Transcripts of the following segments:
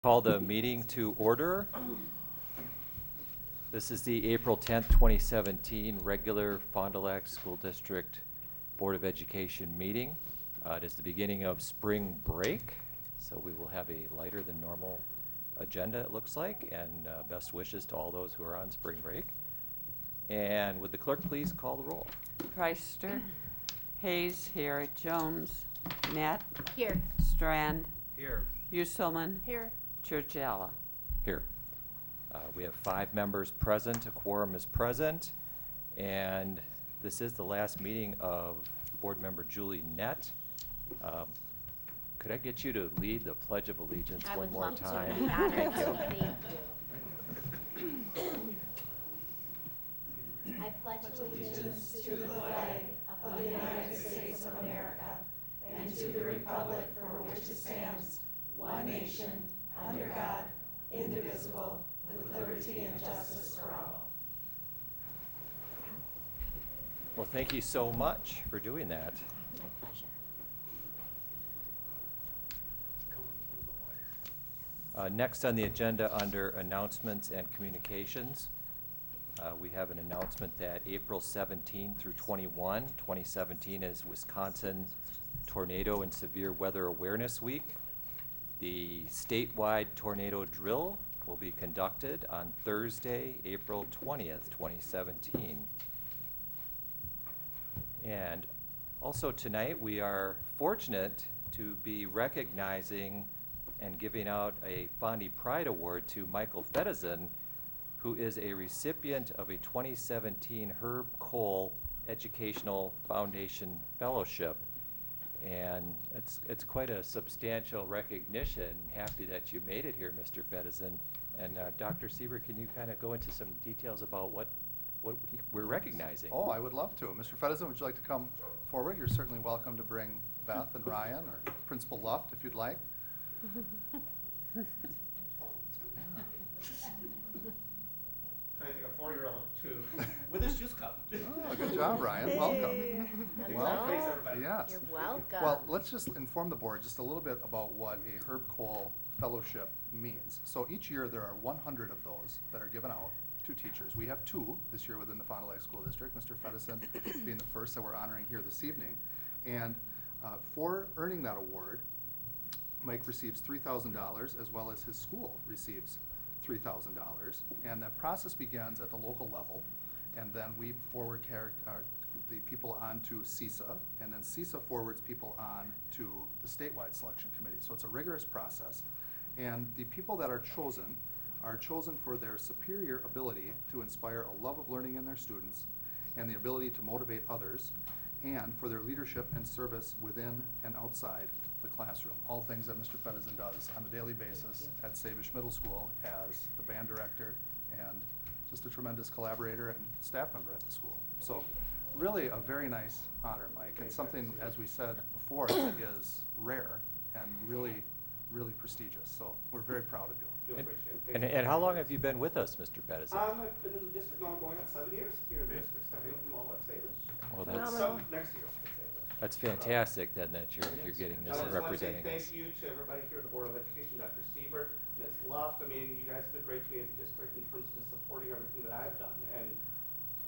Call the meeting to order. This is the April 10th, 2017 regular Fond du Lac School District Board of Education meeting. It is the beginning of spring break, so we will have a lighter than normal agenda, it looks like, and best wishes to all those who are on spring break. And would the clerk please call the roll? Preister, Hayes here, Jones, Net, Here. Strand, Here. Uselman, Here. Churchialla. Here. We have 5 members present, a quorum is present, and this is the last meeting of Board Member Julie Nett. Could I get you to lead the Pledge of Allegiance one more time? I would love to. Thank you. Thank you. I pledge allegiance to the flag of the United States of America and to the republic for which it stands, one nation, under God, indivisible, with liberty and justice for all. Well, thank you so much for doing that. My pleasure. Next on the agenda under announcements and communications, we have an announcement that April 17 through 21, 2017 is Wisconsin Tornado and Severe Weather Awareness Week. The statewide tornado drill will be conducted on Thursday, April 20th, 2017. And also tonight, we are fortunate to be recognizing and giving out a Fondy Pride Award to Michael Fedizin, who is a recipient of a 2017 Herb Cole Educational Foundation Fellowship. And it's quite a substantial recognition. Happy that you made it here, Mr. Fedizin. And Dr. Sieber, can you kind of go into some details about what we're recognizing? Oh, I would love to. Mr. Fedizin, would you like to come forward? You're certainly welcome to bring Beth and Ryan or Principal Luft if you'd like. Trying to take a 4-year-old to with his juice cup. Oh, good job, Ryan. Welcome. Hello. Thanks, everybody. Yes. You're welcome. Well, let's just inform the board just a little bit about what a Herb Cole Fellowship means. So each year there are 100 of those that are given out to teachers. We have 2 this year within the Fond du Lac School District, Mr. Fedizin being the first that we're honoring here this evening. And for earning that award, Mike receives $3,000 as well as his school receives $3,000. And that process begins at the local level, and then we forward the people on to CISA, and then CISA forwards people on to the statewide selection committee. So it's a rigorous process, and the people that are chosen for their superior ability to inspire a love of learning in their students and the ability to motivate others, and for their leadership and service within and outside the classroom. All things that Mr. Fedizin does on a daily basis at Savish Middle School as the band director and just a tremendous collaborator and staff member at the school. So really a very nice honor, Mike, and something, as we said before, that is rare and really, really prestigious. So we're very proud of you. Do appreciate it. And how long have you been with us, Mr. Fedizin? I've been in the district now going on 7 years here in the district, stepping up from all at Savish. Well, that's, So next year at Savish. that's fantastic then that you're getting this I and just want to say representing thank us. you to everybody here at the Board of Education, Dr. Sieber, Ms. Luft. I mean, you guys have been great to me as a district in terms of just supporting everything that I've done, and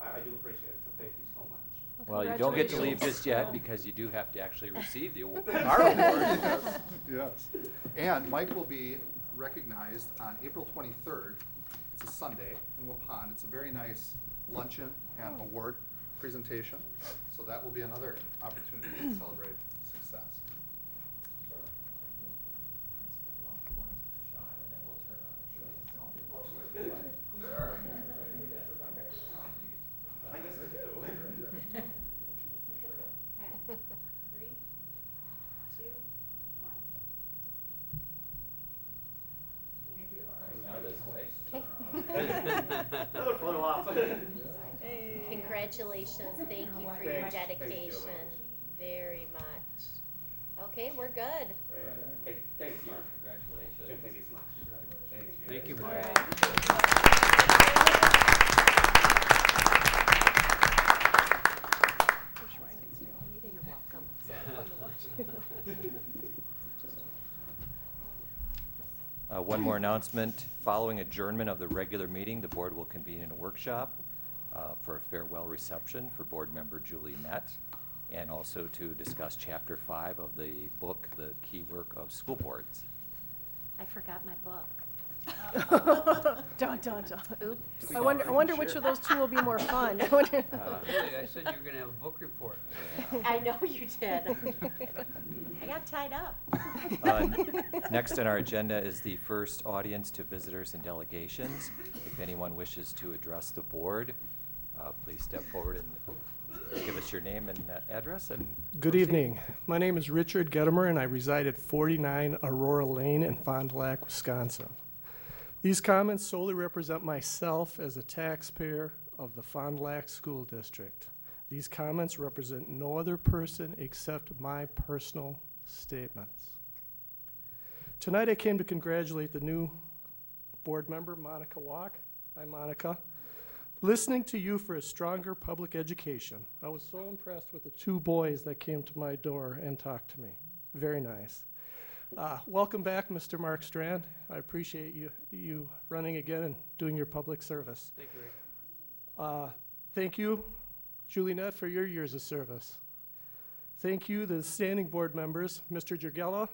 I do appreciate it, so thank you so much. Well, you don't get to leave just yet because you do have to actually receive the our award. Yes. And Mike will be recognized on April 23rd. It's a Sunday in Waupun. It's a very nice luncheon and award presentation. So that will be another opportunity to celebrate success. I guess I do. 3, 2, 1. Another photo op. Congratulations. Thank you for your Thanks. Thanks, dedication Julie. very much. Okay, we're good. Hey, thank you. Congratulations. Jim, thank you so much. Thank you, All Mark. right. You're welcome. One One more announcement. Following adjournment of the regular meeting, the board will convene in a workshop for a farewell reception for board member Julie Nett, and also to discuss Chapter 5 of the book, The Key Work of School Boards. I forgot my book. Dun, dun, dun. Oops. I wonder which of those two will be more fun. Really, I said you were gonna have a book report. I know you did. I got tied up. Next on our agenda is the first audience to visitors and delegations. If anyone wishes to address the board, please step forward and give us your name and address. And Good proceed. evening. My name is Richard Gedimer, and I reside at 49 Aurora Lane in Fond du Lac, Wisconsin. These comments solely represent myself as a taxpayer of the Fond du Lac School District. These comments represent no other person except my personal statements. Tonight I came to congratulate the new board member, Monica Walk. Hi, Monica. Listening to you for a stronger public education. I was so impressed with the two boys that came to my door and talked to me. Very nice. Welcome back, Mr. Mark Strand. I appreciate you running again and doing your public service. Thank you, Rick. Thank you, Julie Nett, for your years of service. Thank you, the standing board members, Mr. Jergella,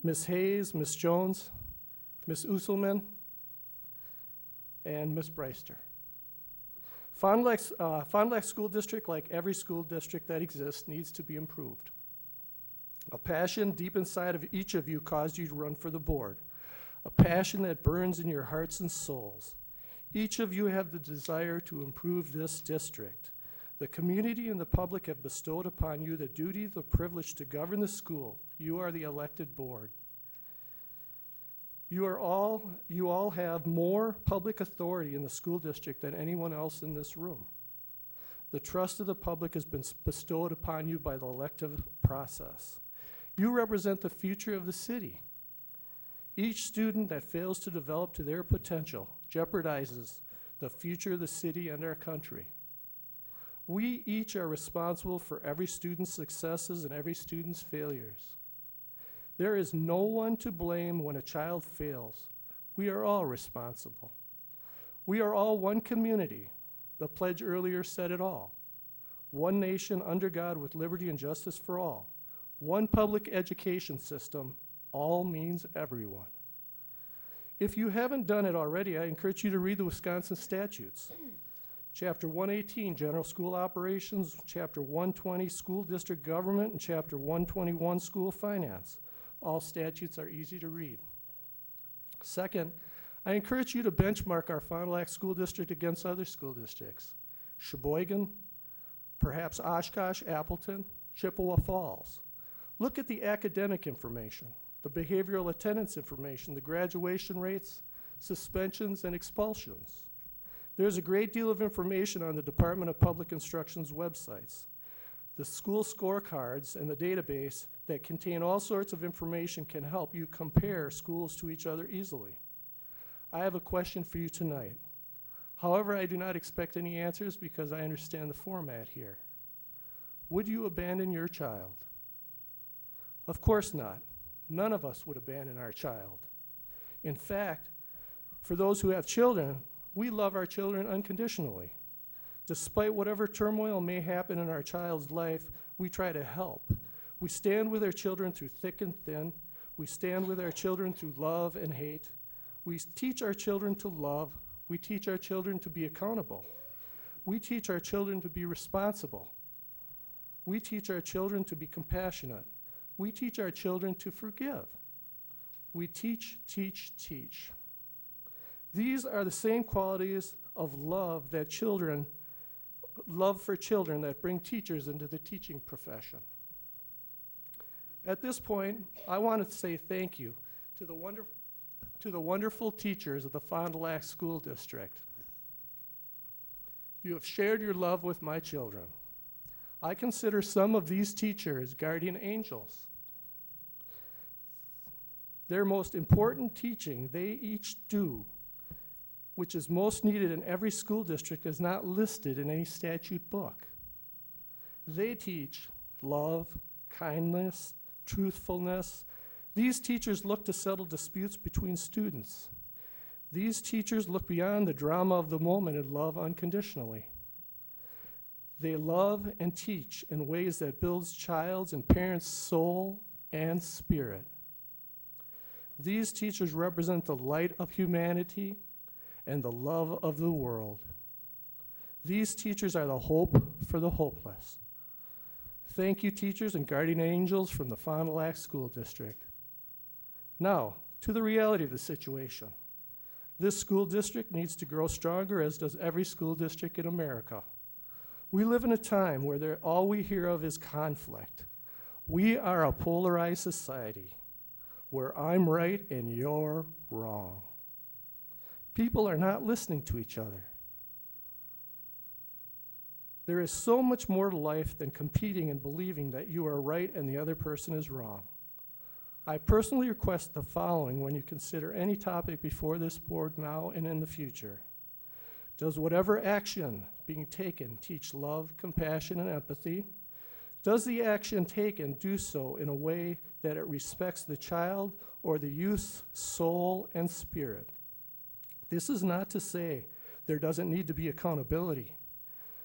Ms. Hayes, Ms. Jones, Ms. Usselman, and Ms. Breister. Fond du Lac School District, like every school district that exists, needs to be improved. A passion deep inside of each of you caused you to run for the board. A passion that burns in your hearts and souls. Each of you have the desire to improve this district. The community and the public have bestowed upon you the duty, the privilege to govern the school. You are the elected board. You all have more public authority in the school district than anyone else in this room. The trust of the public has been bestowed upon you by the elective process. You represent the future of the city. Each student that fails to develop to their potential jeopardizes the future of the city and our country. We each are responsible for every student's successes and every student's failures. There is no one to blame when a child fails. We are all responsible. We are all one community. The pledge earlier said it all. One nation under God with liberty and justice for all. One public education system, all means everyone. If you haven't done it already, I encourage you to read the Wisconsin statutes. Chapter 118, General School Operations, Chapter 120, School District Government, and Chapter 121, School Finance. All statutes are easy to read. Second, I encourage you to benchmark our Fond du Lac School District against other school districts. Sheboygan, perhaps Oshkosh, Appleton, Chippewa Falls. Look at the academic information, the behavioral attendance information, the graduation rates, suspensions, and expulsions. There's a great deal of information on the Department of Public Instruction's websites. The school scorecards and the database that contain all sorts of information can help you compare schools to each other easily. I have a question for you tonight. However, I do not expect any answers because I understand the format here. Would you abandon your child? Of course not. None of us would abandon our child. In fact, for those who have children, we love our children unconditionally. Despite whatever turmoil may happen in our child's life, we try to help. We stand with our children through thick and thin. We stand with our children through love and hate. We teach our children to love. We teach our children to be accountable. We teach our children to be responsible. We teach our children to be compassionate. We teach our children to forgive. We teach, teach, teach. These are the same qualities of love for children that bring teachers into the teaching profession. At this point, I want to say thank you to the wonderful teachers of the Fond du Lac School District. You have shared your love with my children. I consider some of these teachers guardian angels. Their most important teaching they each do, which is most needed in every school district, is not listed in any statute book. They teach love, kindness, truthfulness. These teachers look to settle disputes between students. These teachers look beyond the drama of the moment and love unconditionally. They love and teach in ways that builds child's and parents' soul and spirit. These teachers represent the light of humanity and the love of the world. These teachers are the hope for the hopeless. Thank you, teachers and guardian angels from the Fond du Lac School District. Now, to the reality of the situation. This school district needs to grow stronger, as does every school district in America. We live in a time where all we hear of is conflict. We are a polarized society where I'm right and you're wrong. People are not listening to each other. There is so much more to life than competing and believing that you are right and the other person is wrong. I personally request the following when you consider any topic before this board now and in the future. Does whatever action being taken teach love, compassion, and empathy? Does the action taken do so in a way that it respects the child or the youth's soul and spirit? This is not to say there doesn't need to be accountability.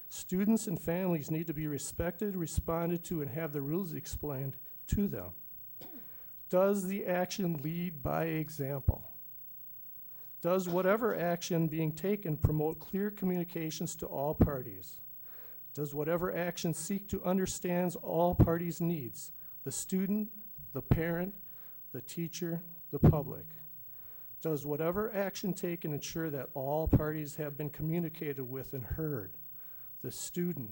Students and families need to be respected, responded to, and have the rules explained to them. Does the action lead by example? Does whatever action being taken promote clear communications to all parties? Does whatever action seek to understand all parties' needs, the student, the parent, the teacher, the public? Does whatever action taken ensure that all parties have been communicated with and heard, the student,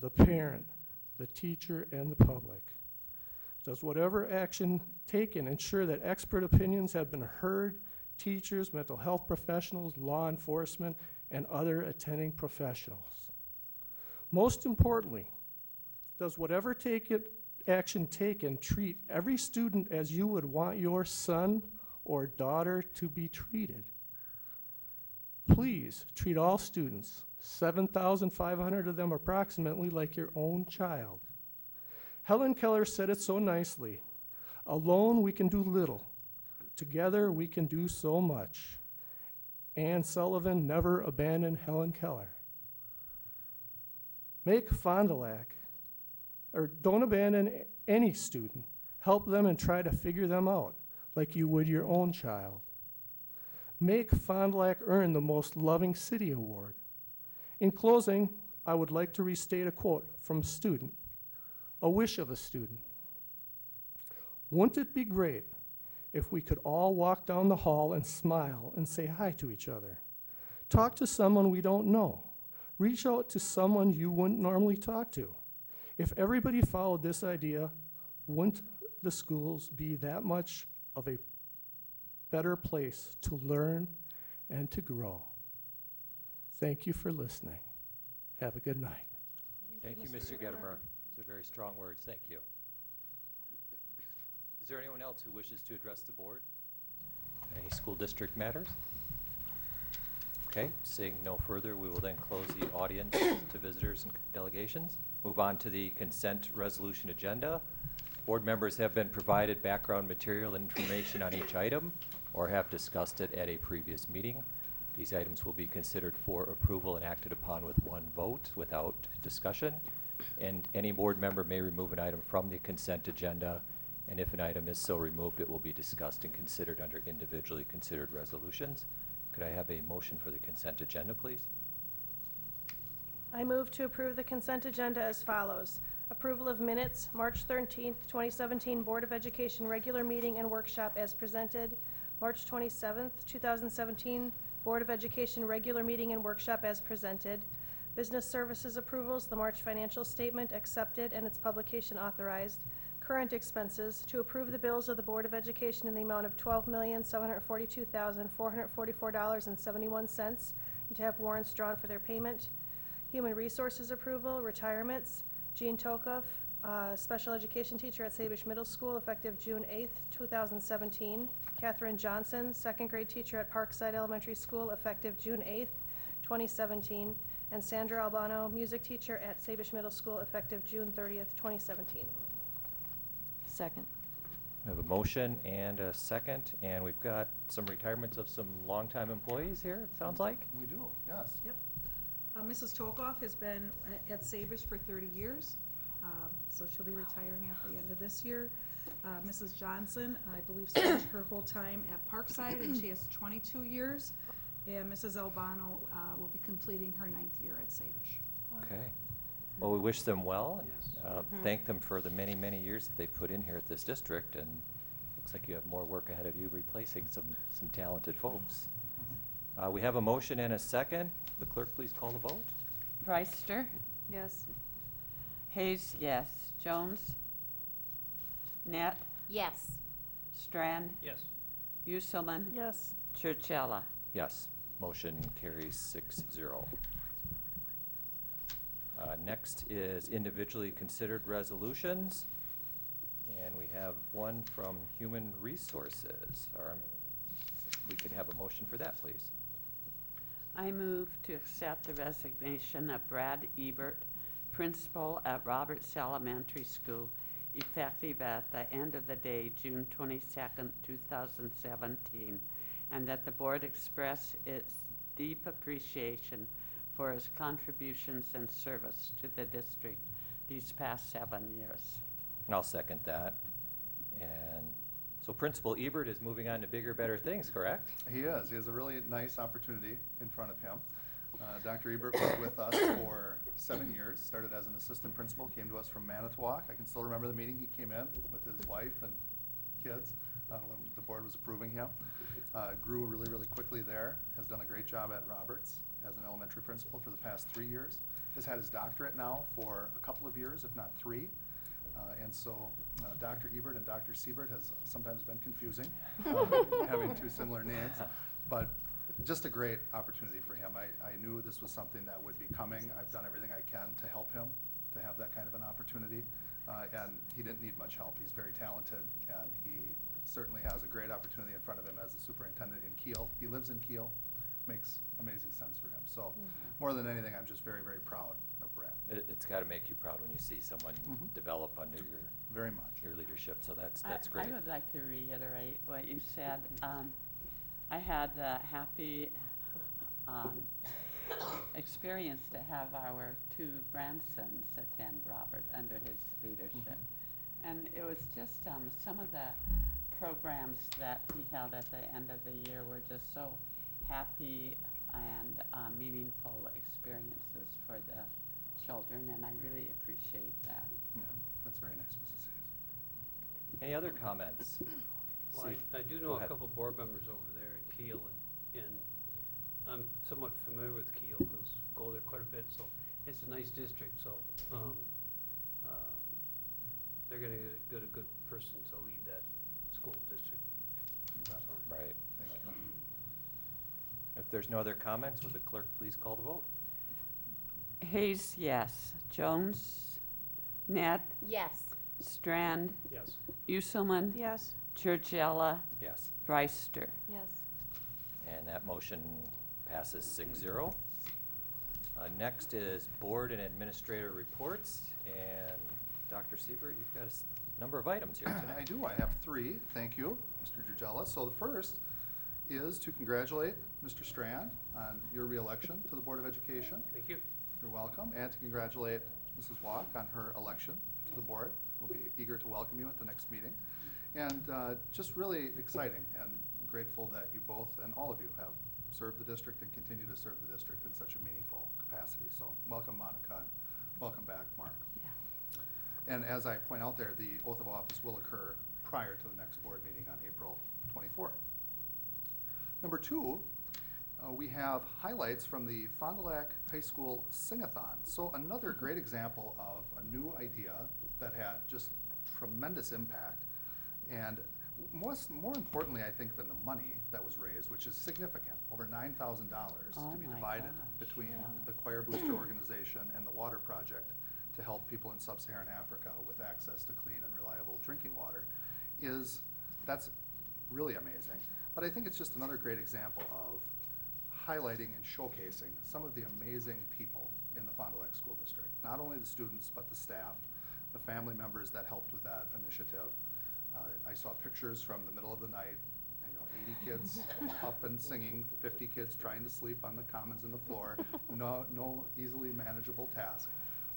the parent, the teacher, and the public? Does whatever action taken ensure that expert opinions have been heard, teachers, mental health professionals, law enforcement, and other attending professionals? Most importantly, does whatever action taken treat every student as you would want your son or daughter to be treated? Please treat all students, 7,500 of them approximately, like your own child. Helen Keller said it so nicely. Alone we can do little. Together we can do so much. Anne Sullivan never abandoned Helen Keller. Make Fond du Lac, or don't abandon any student. Help them and try to figure them out like you would your own child. Make Fond du Lac earn the Most Loving City Award. In closing, I would like to restate a quote from a student, a wish of a student. Wouldn't it be great if we could all walk down the hall and smile and say hi to each other? Talk to someone we don't know. Reach out to someone you wouldn't normally talk to. If everybody followed this idea, wouldn't the schools be that much of a better place to learn and to grow? Thank you for listening. Have a good night. Thank you, Mr. Gedimer. Those are very strong words. Thank you. Is there anyone else who wishes to address the board? Any school district matters? Okay, seeing no further, we will then close the audience to visitors and delegations. Move on to the consent resolution agenda. Board members have been provided background material and information on each item or have discussed it at a previous meeting. These items will be considered for approval and acted upon with one vote without discussion. And any board member may remove an item from the consent agenda, and if an item is so removed, it will be discussed and considered under individually considered resolutions. Could I have a motion for the consent agenda, please? I move to approve the consent agenda as follows. Approval of minutes, March 13th, 2017 Board of Education regular meeting and workshop as presented. March 27th, 2017 Board of Education regular meeting and workshop as presented. Business services approvals, the March financial statement accepted and its publication authorized. Current expenses, to approve the bills of the Board of Education in the amount of $12,742,444.71 and to have warrants drawn for their payment. Human resources approval, retirements, Jean Tokoff, special education teacher at Sabish Middle School, effective June 8th, 2017. Catherine Johnson, second grade teacher at Parkside Elementary School, effective June 8th, 2017. And Sandra Albano, music teacher at Sabish Middle School, effective June 30th, 2017. Second. We have a motion and a second, and we've got some retirements of some longtime employees here, it sounds like. We do, yes. Yep. Mrs. Tokoff has been at Sabish for 30 years, so she'll be retiring at the end of this year. Mrs. Johnson, I believe, spent her whole time at Parkside, and she has 22 years. And Mrs. Albano will be completing her 9th year at Sabish. Okay. Well, we wish them well, and Mhm. thank them for the many, many years that they've put in here at this district, and looks like you have more work ahead of you replacing some talented folks. We have a motion and a second. The clerk, please call the vote. Reister, Yes. Hayes, yes. Jones, Net, Yes. Strand, Yes. Uselman, Yes. Churchiella. Yes, motion carries 6-0. Next is individually considered resolutions, and we have one from Human Resources. We could have a motion for that, please. I move to accept the resignation of Brad Ebert, principal at Roberts Elementary School, effective at the end of the day, June 22nd, 2017, and that the board express its deep appreciation for his contributions and service to the district these past 7 years. And I'll second that. And so Principal Ebert is moving on to bigger, better things, correct? He is. He has a really nice opportunity in front of him. Dr. Ebert was with us for 7 years, started as an assistant principal, came to us from Manitowoc. I can still remember the meeting he came in with his wife and kids when the board was approving him. Grew really, really quickly there, has done a great job at Roberts as an elementary principal for the past 3 years. Has had his doctorate now for a couple of years, if not 3. And so Dr. Ebert and Dr. Siebert has sometimes been confusing, having 2 similar names, but just a great opportunity for him. I knew this was something that would be coming. I've done everything I can to help him to have that kind of an opportunity, and he didn't need much help. He's very talented, and he certainly has a great opportunity in front of him as the superintendent in Kiel. He lives in Kiel, makes amazing sense for him. So more than anything, I'm just very, very proud of Brad. It's got to make you proud when you see someone Mhm. develop under Very much. your leadership, so that's I great. would like to reiterate what you said. I had the happy experience to have our 2 grandsons attend Robert under his leadership. And it was just some of the programs that he held at the end of the year were just so happy and meaningful experiences for the children, and I really appreciate that. Yeah, that's very nice, Mrs. Hayes. Any other comments? Well, See- I do Go know a ahead. couple board members over there in Kiel, and I'm somewhat familiar with Kiel because go there quite a bit, so it's a nice district, so they're gonna get a good person to lead that school district. You bet. So- Right. Thank you. If there's no other comments, would the clerk please call the vote? Hayes, yes. Jones, Net, Yes. Strand, Yes. Uselman, Yes. Churchiella, Yes. Reister. Yes. And that motion passes 6-0. Next is board and administrator reports, and Dr. Siebert, you've got a number of items here tonight. I do. I have 3. Thank you, Mr. Drugella. So the first is to congratulate Mr. Strand on your reelection to the Board of Education. Thank you. You're welcome. And to congratulate Mrs. Walk on her election to the board. We'll be eager to welcome you at the next meeting. And just really exciting and grateful that you both and all of you have served the district and continue to serve the district in such a meaningful capacity. So welcome, Monica, and welcome back, Mark. Yeah. And as I point out there, the oath of office will occur prior to the next board meeting on April 24th. Number 2, we have highlights from the Fond du Lac High School Sing-a-thon. So another great example of a new idea that had just tremendous impact. And more importantly, I think, than the money that was raised, which is significant, over $9,000 Oh to be my divided gosh, between yeah. the Choir Booster Organization and the Water Project to help people in sub-Saharan Africa with access to clean and reliable drinking water, that's really amazing. But I think it's just another great example of highlighting and showcasing some of the amazing people in the Fond du Lac School District. Not only the students, but the staff, the family members that helped with that initiative. I saw pictures from the middle of the night, and, 80 kids up and singing, 50 kids trying to sleep on the commons and the floor. No easily manageable task.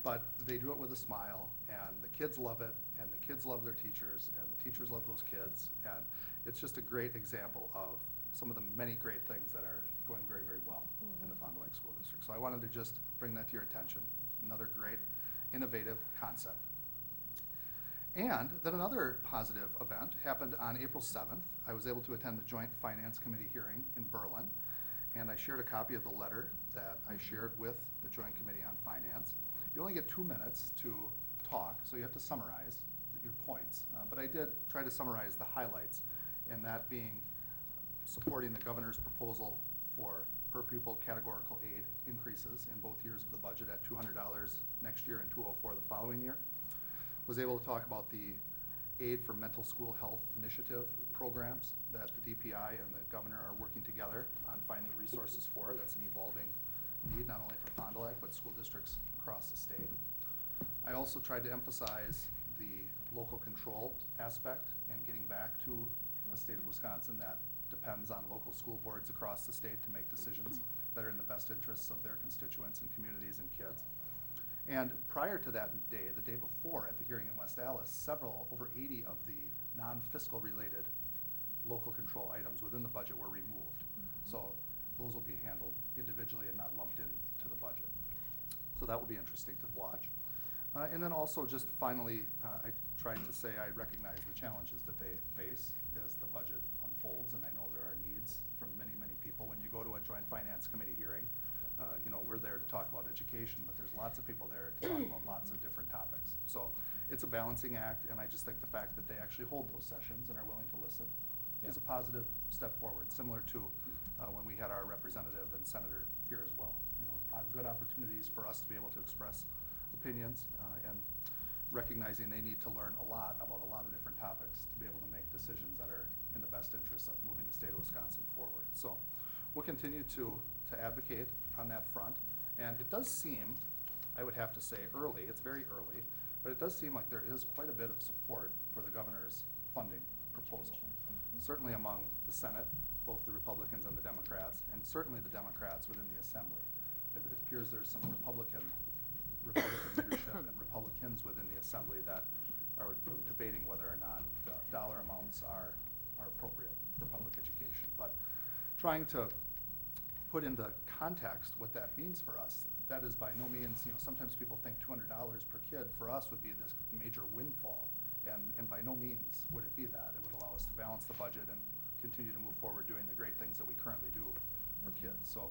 But they do it with a smile, and the kids love it, and the kids love their teachers, and the teachers love those kids. And it's just a great example of some of the many great things that are going very, very well in the Fond du Lac School District. So I wanted to just bring that to your attention. Another great, innovative concept. And then another positive event happened on April 7th. I was able to attend the Joint Finance Committee hearing in Berlin, and I shared a copy of the letter that I shared with the Joint Committee on Finance. You only get 2 minutes to talk, so you have to summarize your points. But I did try to summarize the highlights, and that being supporting the governor's proposal for per pupil categorical aid increases in both years of the budget at $200 next year and $204 the following year. Was able to talk about the Aid for Mental School Health Initiative programs that the DPI and the governor are working together on finding resources for. That's an evolving need, not only for Fond du Lac, but school districts across the state. I also tried to emphasize the local control aspect and getting back to a state of Wisconsin that depends on local school boards across the state to make decisions that are in the best interests of their constituents and communities and kids. And prior to that day, the day before at the hearing in West Allis, over 80 of the non-fiscal related local control items within the budget were removed. So those will be handled individually and not lumped into the budget. So that will be interesting to watch. And then also just finally, I tried to say I recognize the challenges that they face as the budget unfolds, and I know there are needs from many, many people. When you go to a Joint Finance Committee hearing, we're there to talk about education, but there's lots of people there to talk about lots of different topics. So it's a balancing act, and I just think the fact that they actually hold those sessions and are willing to listen is a positive step forward, similar to when we had our representative and senator here as well. Good opportunities for us to be able to express opinions and recognizing they need to learn a lot about a lot of different topics to be able to make decisions that are in the best interest of moving the state of Wisconsin forward. So we'll continue to advocate on that front. And it does seem, I would have to say early, it's very early, but it does seem like there is quite a bit of support for the governor's funding proposal. Certainly among the Senate, both the Republicans and the Democrats, and certainly the Democrats within the Assembly. It appears there's some Republican leadership and Republicans within the Assembly that are debating whether or not dollar amounts are appropriate for public education. But trying to put into context what that means for us, that is by no means, sometimes people think $200 per kid for us would be this major windfall, and by no means would it be that. It would allow us to balance the budget and continue to move forward doing the great things that we currently do for kids. So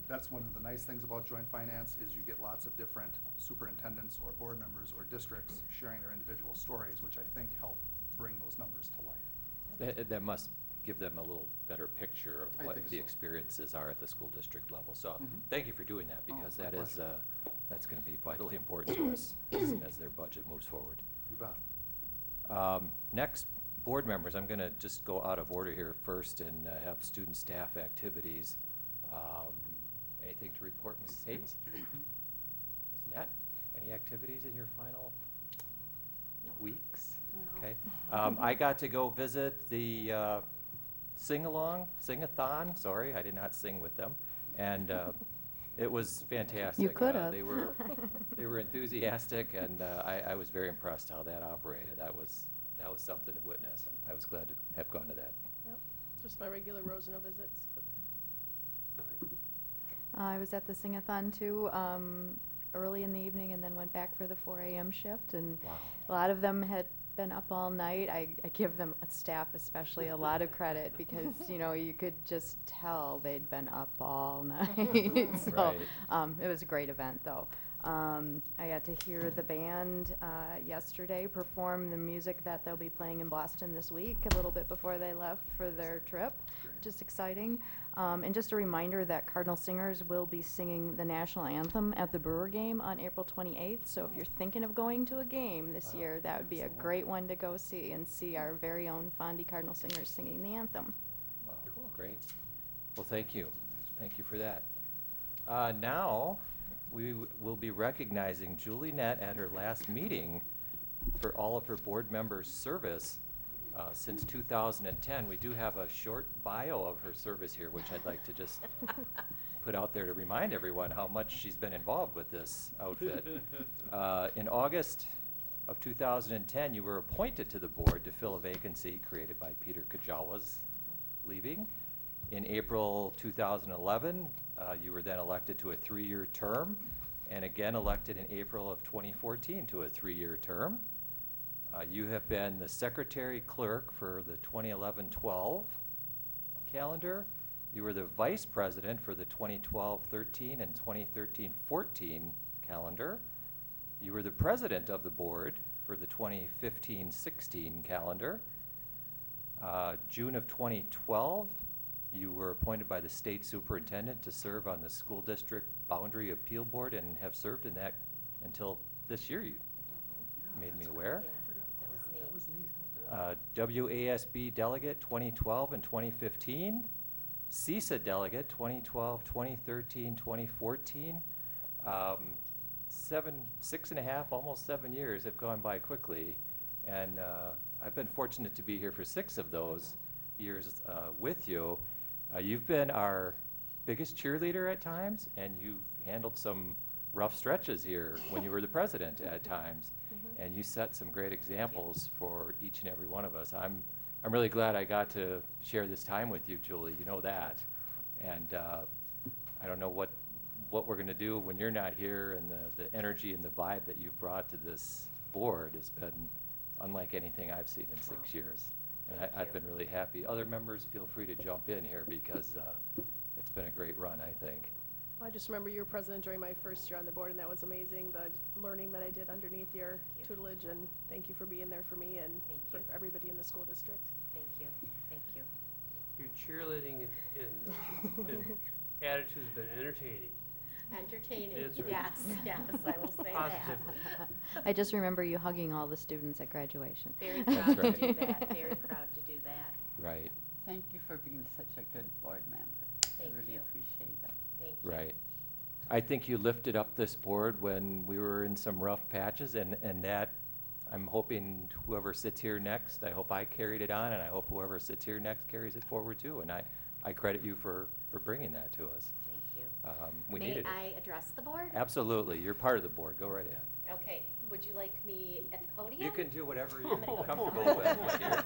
that's one of the nice things about joint finance is you get lots of different superintendents or board members or districts sharing their individual stories, which I think help bring those numbers to light. That must give them a little better picture I of what think the so. experiences are at the school district level. So Mhm. thank you for doing that, Oh, because my that is, pleasure. that's gonna be vitally important to us as their budget moves forward. You bet. Next, board members, I'm gonna just go out of order here first and have student staff activities. Anything to report, Mrs. Hayes? Ms. Net, any activities in your final No. weeks? No. Okay. I got to go visit the sing-a-thon, sorry, I did not sing with them, and it was fantastic. You could have. They were enthusiastic, and I was very impressed how that operated. That was something to witness. I was glad to have gone to that. Yep, just my regular Rosano visits, but. Aye. I was at the sing-a-thon too, early in the evening and then went back for the 4 a.m. shift, and Wow. a lot of them had been up all night. I give them, staff especially, a lot of credit because, you could just tell they'd been up all night. So, Right. it was a great event though. I got to hear the band yesterday perform the music that they'll be playing in Boston this week, a little bit before they left for their trip, Great. which is exciting. And just a reminder that Cardinal Singers will be singing the national anthem at the Brewer game on April 28th. So if you're thinking of going to a game this Wow. year, that would be a Excellent. great one to go see and see our very own Fondy Cardinal Singers singing the anthem. Wow, great. Well, thank you. Thank you for that. Now, we will be recognizing Julie Nett at her last meeting for all of her board members' service since 2010. We do have a short bio of her service here, which I'd like to just put out there to remind everyone how much she's been involved with this outfit. In August of 2010, you were appointed to the board to fill a vacancy created by Peter Kajawa's leaving. In April 2011, you were then elected to a 3-year term, and again elected in April of 2014 to a 3-year term. You have been the secretary clerk for the 2011-12 calendar. You were the vice president for the 2012-13 and 2013-14 calendar. You were the president of the board for the 2015-16 calendar. June of 2012, you were appointed by the state superintendent to serve on the school district boundary appeal board and have served in that until this year, you made me aware. Yeah, that was neat. That was neat. WASB delegate 2012 and 2015. CISA delegate 2012, 2013, 2014. 6.5, almost 7 years have gone by quickly. And I've been fortunate to be here for 6 of those years with you. You've been our biggest cheerleader at times, and you've handled some rough stretches here when you were the president at times. And you set some great examples for each and every one of us. I'm really glad I got to share this time with you, Julie. You know that. And I don't know what we're going to do when you're not here, and the energy and the vibe that you've brought to this board has been unlike anything I've seen in 6 years. And I've been really happy. Other members, feel free to jump in here because it's been a great run, I think. I just remember you were president during my first year on the board, and that was amazing, the learning that I did underneath your Thank you. tutelage, and thank you for being there for me and Thank for you. everybody in the school district. Thank you, thank you. Your cheerleading and attitude's been entertaining. Entertaining, That's right. yes, yes, I will say that. Positively. I just remember you hugging all the students at graduation. Very That's proud to right. do that, very proud to do that. Right, Thank you for being such a good board member. Thank I really you. appreciate it. Thank you. right. I think you lifted up this board when we were in some rough patches, and that, I'm hoping whoever sits here next, I hope I carried it on, and I hope whoever sits here next carries it forward too. And I credit you for bringing that to us. Thank you. We needed it. May I address the board? Absolutely, you're part of the board, go right ahead. Okay, would you like me at the podium? You can do whatever I'm you're gonna go- comfortable with, my dear.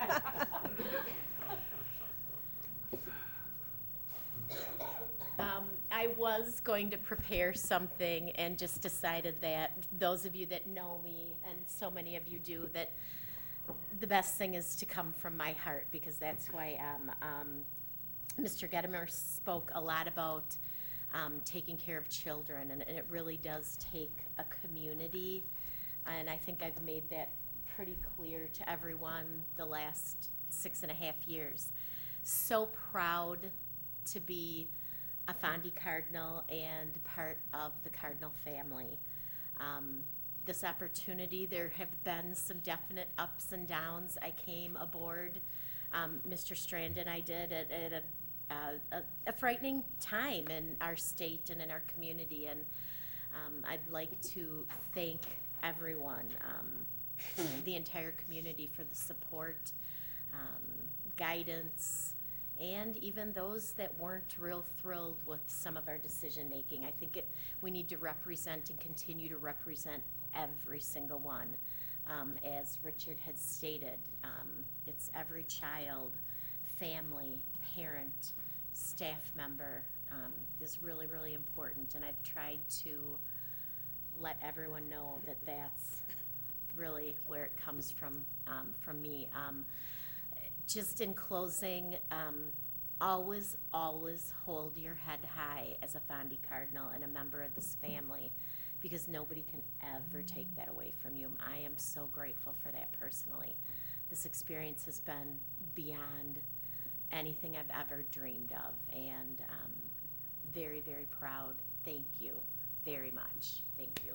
I was going to prepare something and just decided that those of you that know me, and so many of you do, that the best thing is to come from my heart, because that's who I am. Mr. Gedimer spoke a lot about taking care of children, and it really does take a community. And I think I've made that pretty clear to everyone the last 6.5 years. So proud to be a Fondy Cardinal and part of the Cardinal family. This opportunity, there have been some definite ups and downs. I came aboard, Mr. Strand and I did, at a frightening time in our state and in our community, and I'd like to thank everyone, the entire community, for the support, guidance, and even those that weren't real thrilled with some of our decision-making. I think we need to represent and continue to represent every single one. As Richard had stated, it's every child, family, parent, staff member is really, really important. And I've tried to let everyone know that that's really where it comes from me. Just in closing, always, always hold your head high as a Fondy Cardinal and a member of this family, because nobody can ever take that away from you. I am so grateful for that personally. This experience has been beyond anything I've ever dreamed of, and very, very proud. Thank you very much. Thank you.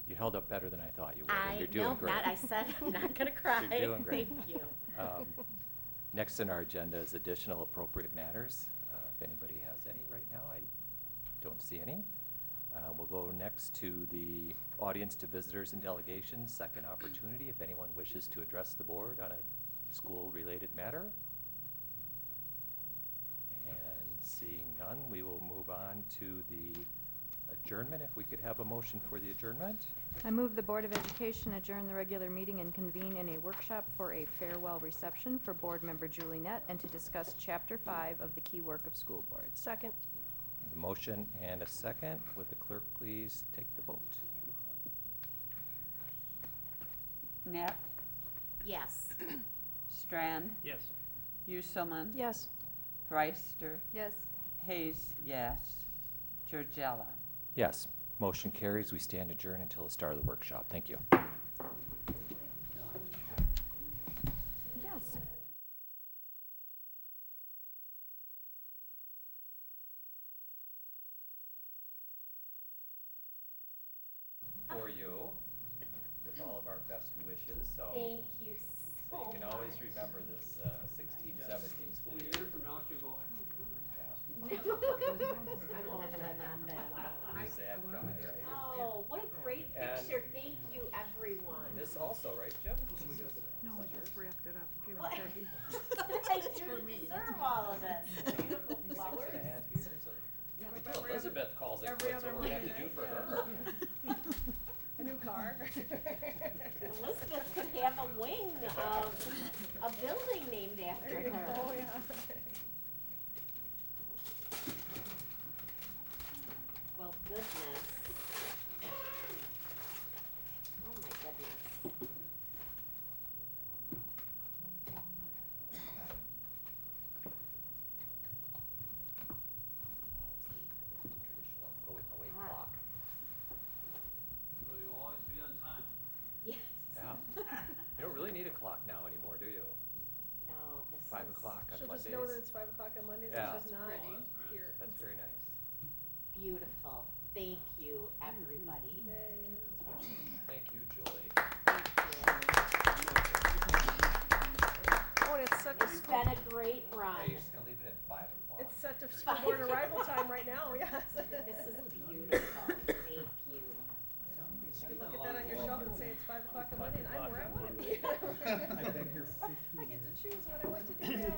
You held up better than I thought you would, and I you're doing know, great. I said I'm not gonna cry. You're doing great. Thank you. Next on our agenda is additional appropriate matters. If anybody has any right now, I don't see any. We'll go next to the audience to visitors and delegations, second opportunity, if anyone wishes to address the board on a school-related matter. And seeing none, we will move on to the adjournment. If we could have a motion for the adjournment. I move the Board of Education adjourn the regular meeting and convene in a workshop for a farewell reception for Board Member Julie Nett and to discuss Chapter 5 of the Key Work of School Boards. Second. A motion and a second. Would the clerk please take the vote? Net, Yes. Strand, Yes. Uselman, Yes. Preister, Yes. Hayes, yes. Georgella. Yes. Motion carries. We stand adjourned until the start of the workshop. Thank you. Yes. For you, with all of our best wishes, so Thank you so so you can always much. remember this 16-17 school year. From now, she'll go, I'm all done on that. Who's that guy, right? Oh, what a great And- picture. Thank you, everyone. And this also, right, Jim? No, I just wrapped it up. Give it What? Peggy. I didn't deserve all of this. Beautiful flowers. 6.5 years of- Elizabeth calls it quits, what we're gonna have to do for her. A new car. Elizabeth could have a wing of a building named after her. Oh, yeah. Well, goodness. Oh, my goodness. Traditional going away Ah. clock. so you'll always be on time. Yes. Yeah. You don't really need a clock now anymore, do you? No, this 5 is o'clock on She'll just Mondays? know that it's 5 o'clock on Mondays Yeah. and she's not Ready. here. That's very nice. beautiful. Thank you, everybody. Yay. Thank you, Julie. Oh, and it's set to It's school, been a great run. Hey, you're just gonna leave it at 5 o'clock? it's set to school board arrival time right now, yes. This is beautiful. Thank you. You can look at that on your shelf and say it's 5 o'clock on Monday and I'm where I wanna be. I've been here 50 I get to choose what I want to do now.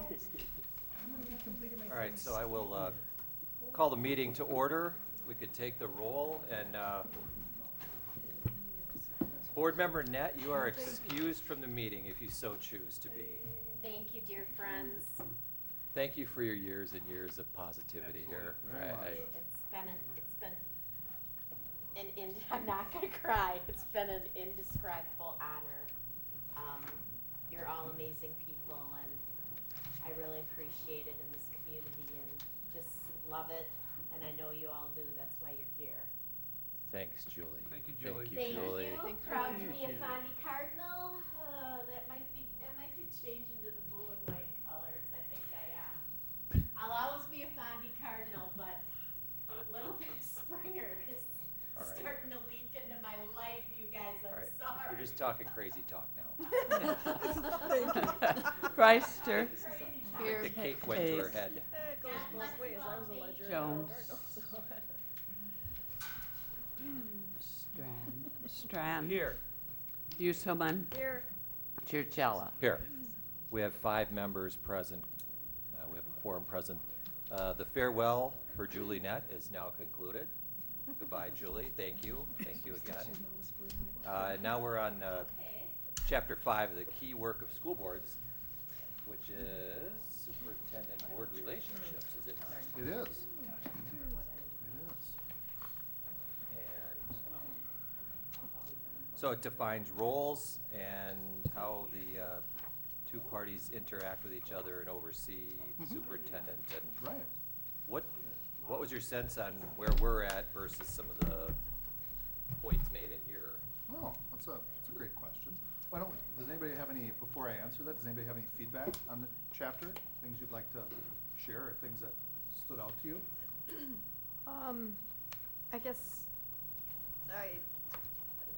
All right, so I will call the meeting to order. We could take the roll and Board Member Nett, you are excused from the meeting if you so choose to be. Thank you, dear friends. Thank you for your years and years of positivity here. It's been I'm not gonna cry. It's been an indescribable honor. You're all amazing people, and I really appreciate it in this community and just love it. And I know you all do. That's why you're here. Thanks, Julie. Thank you, Julie. Thank Julie. you. Proud to be a Fondy Cardinal. That might be changing to the blue and white colors. I think I am. I'll always be a Fondy Cardinal, but little bit of Springer is All right. starting to leak into my life, you guys. All I'm right, sorry. we're just talking crazy talk now. Preister. I think the cake went to her head. It goes both ways. I was a ledger. Jones. So. Strand. Here. Uselman. Here. Georgella. Here, we have 5 members present. We have a quorum present. The farewell for Julie Nett is now concluded. Goodbye, Julie. Thank you. Thank you again. Now we're on Chapter 5 of the Key Work of School Boards, which is Superintendent Board Relationships, is it not? It is. It is. And so it defines roles and how the 2 parties interact with each other and oversee the superintendent. And Right. what was your sense on where we're at versus some of the points made in here? Oh, that's a great question. Why don't, does anybody have any, before I answer that, does anybody have any feedback on the chapter? Things you'd like to share or things that stood out to you? I guess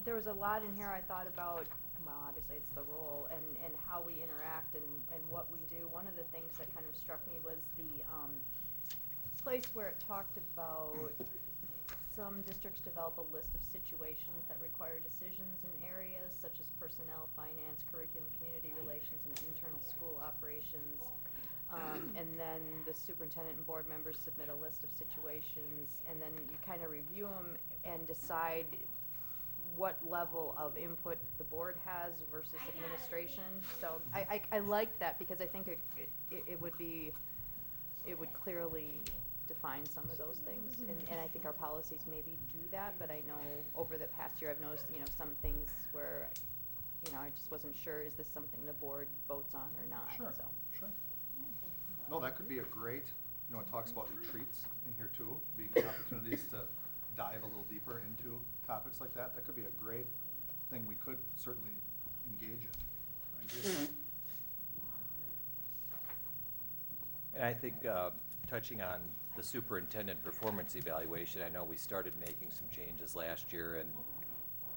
there was a lot in here I thought about well, obviously it's the role and how we interact and what we do. One of the things that kind of struck me was the place where it talked about some districts develop a list of situations that require decisions in areas such as personnel, finance, curriculum, community relations, and internal school operations. And then the superintendent and board members submit a list of situations, and then you kind of review them and decide what level of input the board has versus administration. So I liked that because I think it would clearly define some of those things. And I think our policies maybe do that, but I know over the past year I've noticed, some things where, I just wasn't sure, is this something the board votes on or not? Sure, So. sure. No, that could be a great, it talks about retreats in here too, being opportunities to dive a little deeper into topics like that. That could be a great thing we could certainly engage in. I agree. And I think, touching on the superintendent performance evaluation, I know we started making some changes last year and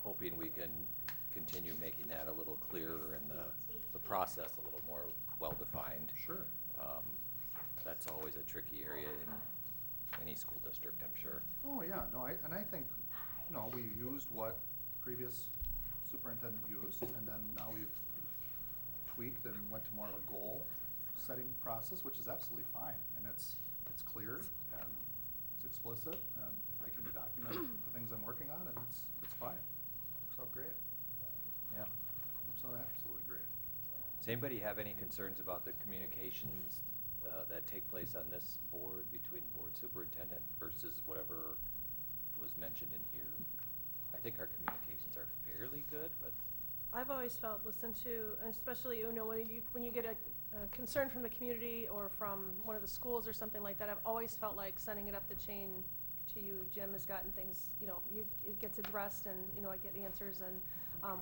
hoping we can continue making that a little clearer and the process a little more well-defined. Sure. That's always a tricky area in any school district, I'm sure. Oh, yeah, no, I think, we used what the previous superintendent used, and then now we've tweaked and went to more of a goal-setting process, which is absolutely fine, and it's clear, and it's explicit, and I can document the things I'm working on, and it's fine. Works out great. Yeah. Works out absolutely great. Does anybody have any concerns about the communications that take place on this board between board superintendent versus whatever was mentioned in here? I think our communications are fairly good, but I've always felt listened to, and especially, when you get a concern from the community or from one of the schools or something like that, I've always felt like sending it up the chain to you. Jim has gotten things, it gets addressed, and, I get answers, and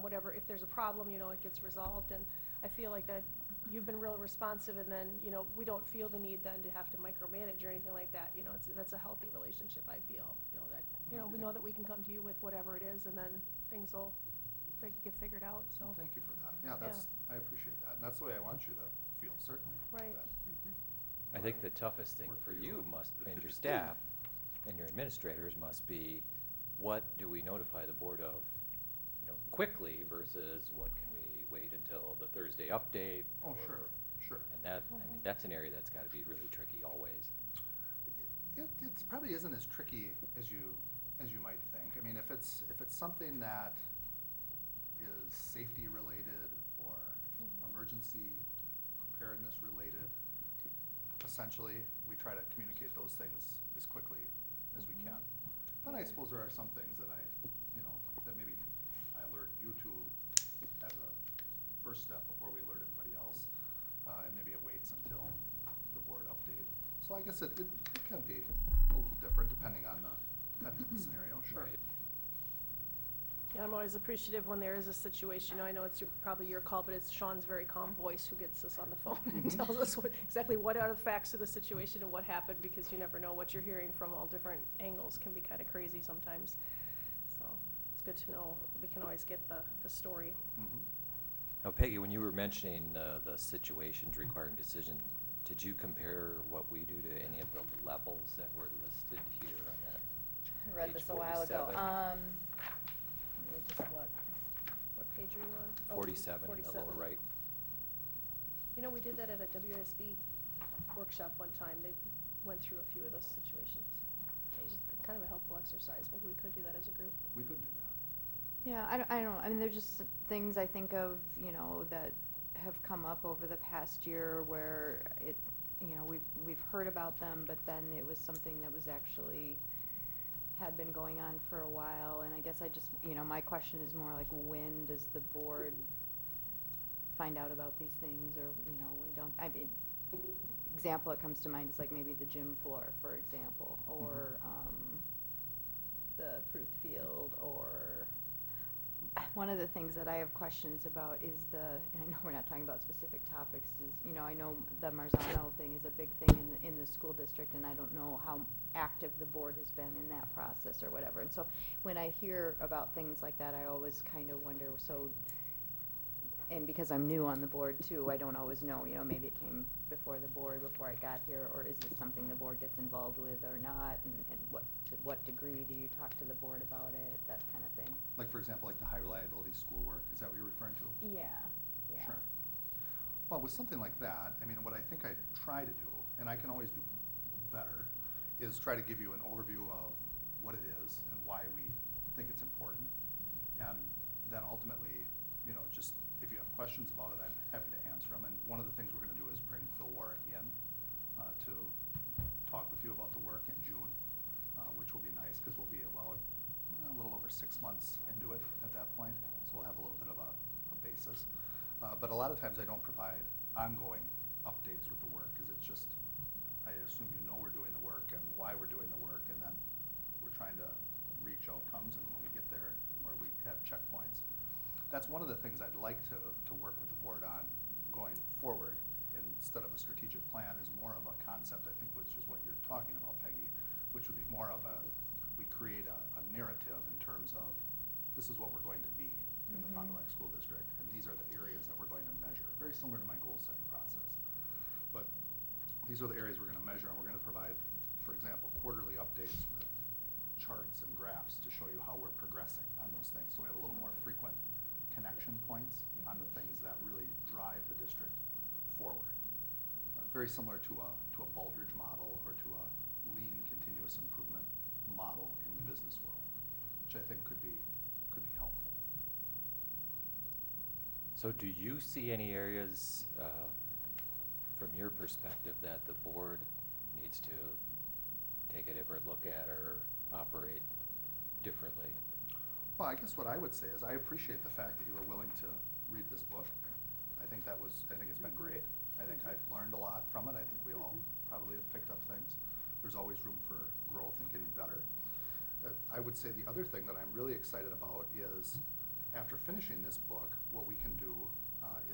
whatever, if there's a problem, it gets resolved, and I feel like that you've been real responsive, and then, we don't feel the need then to have to micromanage or anything like that. That's a healthy relationship, I feel, that, we know that we can come to you with whatever it is, and then things will get figured out, so. Well, thank you for that. Yeah, I appreciate that, and that's the way I want you to feel, certainly. Right. that- I think the toughest thing Work for for you you. and your staff and your administrators must be, what do we notify the board of, quickly versus what can we wait until the Thursday update? Oh, or- sure. And that, that's an area that's gotta be really tricky always. It probably isn't as tricky as you might think. I mean, if it's something that is safety related or emergency preparedness related, essentially, we try to communicate those things as quickly as we can. But I suppose there are some things that that maybe I alert you to as a first step before we alert everybody else. And maybe it waits until the board update. So I guess it can be a little different depending on the scenario, sure. Right. Yeah, I'm always appreciative when there is a situation. I know it's probably your call, but it's Sean's very calm voice who gets us on the phone and tells us exactly what are the facts of the situation and what happened, because you never know what you're hearing from all different angles. Can be kind of crazy sometimes. So it's good to know we can always get the story. Mhm. Now, Peggy, when you were mentioning the situations requiring decision, did you compare what we do to any of the levels that were listed here on that? I read Page this a while ago. 47. Let me just look. What page are you on? Oh, 47 in the lower 47. right. We did that at a WSB workshop one time. They went through a few of those situations. So it was kind of a helpful exercise. Maybe we could do that as a group. We could do that. Yeah, I don't know. I mean, there's just things I think of, that have come up over the past year where we've heard about them, but then it was something that was actually had been going on for a while. And I guess I just, my question is more like, when does the board find out about these things, or, when don't, example that comes to mind is like maybe the gym floor, for example, or, the Fruth Field, or one of the things that I have questions about is and I know we're not talking about specific topics, is, I know the Marzano thing is a big thing in the school district, and I don't know how active the board has been in that process or whatever. And so when I hear about things like that, I always kind of wonder, so and because I'm new on the board too, I don't always know, you know, maybe it came before the board, before I got here, or is this something the board gets involved with or not, and to what degree do you talk to the board about it, that kind of thing? Like, for example, like the high reliability schoolwork, is that what you're referring to? Yeah, yeah. Sure. Well, with something like that, I mean, what I think I try to do, and I can always do better, is try to give you an overview of what it is and why we think it's important. And then ultimately, you know, just if you have questions about it, I'm happy to answer them. And one of the things we're gonna do is bring Phil Warwick in to talk with you about the work in June, which will be nice, because we'll be about a little over 6 months into it at that point. So we'll have a little bit of a basis. But a lot of times I don't provide ongoing updates with the work, because it's just, I assume you know we're doing the work and why we're doing the work, and then we're trying to reach outcomes, and when we get there, or we have checkpoints. That's one of the things I'd like to work with the board on going forward, instead of a strategic plan, is more of a concept, I think, which is what you're talking about, Peggy, which would be more of we create a narrative in terms of, this is what we're going to be in the Fond du Lac School District, and these are the areas that we're going to measure, very similar to my goal-setting process. But these are the areas we're gonna measure, and we're gonna provide, for example, quarterly updates with charts and graphs to show you how we're progressing on those things. So we have a little more frequent connection points on the things that really drive the district forward. Very similar to a Baldrige model, or to a lean continuous improvement model in the business world, which I think could be helpful. So do you see any areas, from your perspective, that the board needs to take a different look at or operate differently? Well, I guess what I would say is I appreciate the fact that you were willing to read this book. I think it's been great. I think I've learned a lot from it. I think we all probably have picked up things. There's always room for growth and getting better. I would say the other thing that I'm really excited about is, after finishing this book, what we can do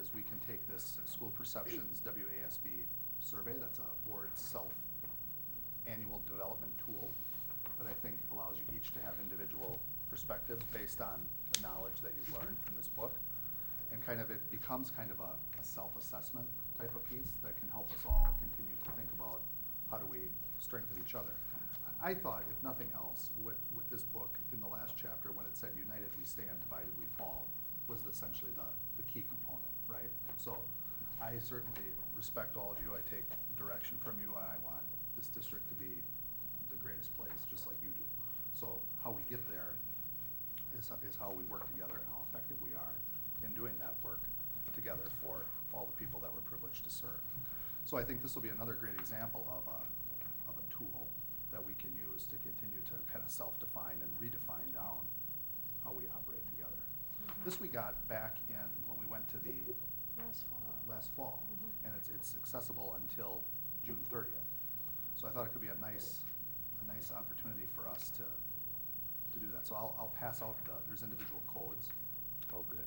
is we can take this School Perceptions WASB survey, that's a board self-annual development tool that I think allows you each to have individual perspectives based on the knowledge that you've learned from this book. And it becomes kind of a self-assessment type of piece that can help us all continue to think about how do we strengthen each other. I thought, if nothing else, with this book, in the last chapter, when it said united we stand, divided we fall, was essentially the key component, right? So I certainly respect all of you. I take direction from you, and I want this district to be the greatest place, just like you do. So how we get there is how we work together, and how effective we are in doing that work together for all the people that we're privileged to serve. So I think this will be another great example of a tool that we can use to continue to kind of self-define and redefine down how we operate together. This we got back in when we went to the last fall, and it's accessible until June 30th. So I thought it could be a nice opportunity for us to do that. So I'll pass out there's individual codes. Oh, good.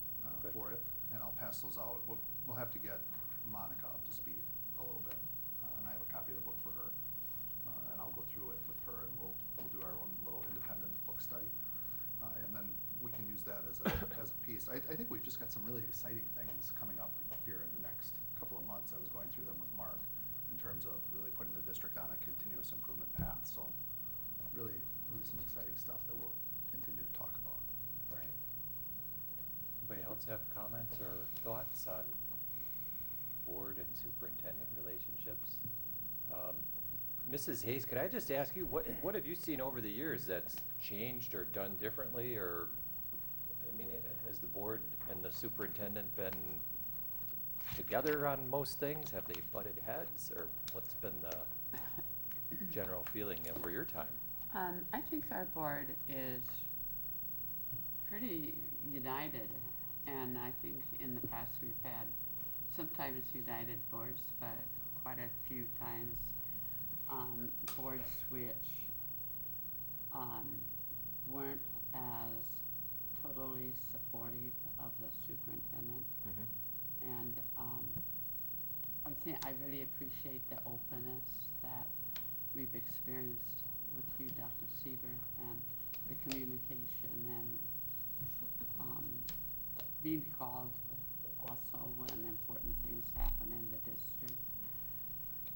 For it, and I'll pass those out. We'll have to get Monica up to speed a little bit, and I have a copy of the book for her, and I'll go through it with her, and we'll do our own little independent book study, and then we can use that as a piece. I think we've just got some really exciting things coming up here in the next couple of months. I was going through them with Mark in terms of really putting the district on a continuous improvement path. So really some exciting stuff that we'll continue to talk about. Right. Anybody else have comments or thoughts on board and superintendent relationships? Mrs. Hayes, could I just ask you, what have you seen over the years that's changed or done differently? Or, I mean, has the board and the superintendent been together on most things? Have they butted heads? Or what's been the general feeling over your time? I think our board is pretty united, and I think in the past we've had sometimes united boards, but quite a few times boards which weren't as totally supportive of the superintendent. And I really appreciate the openness that we've experienced with you, Dr. Sieber, and the communication and being called also when important things happen in the district.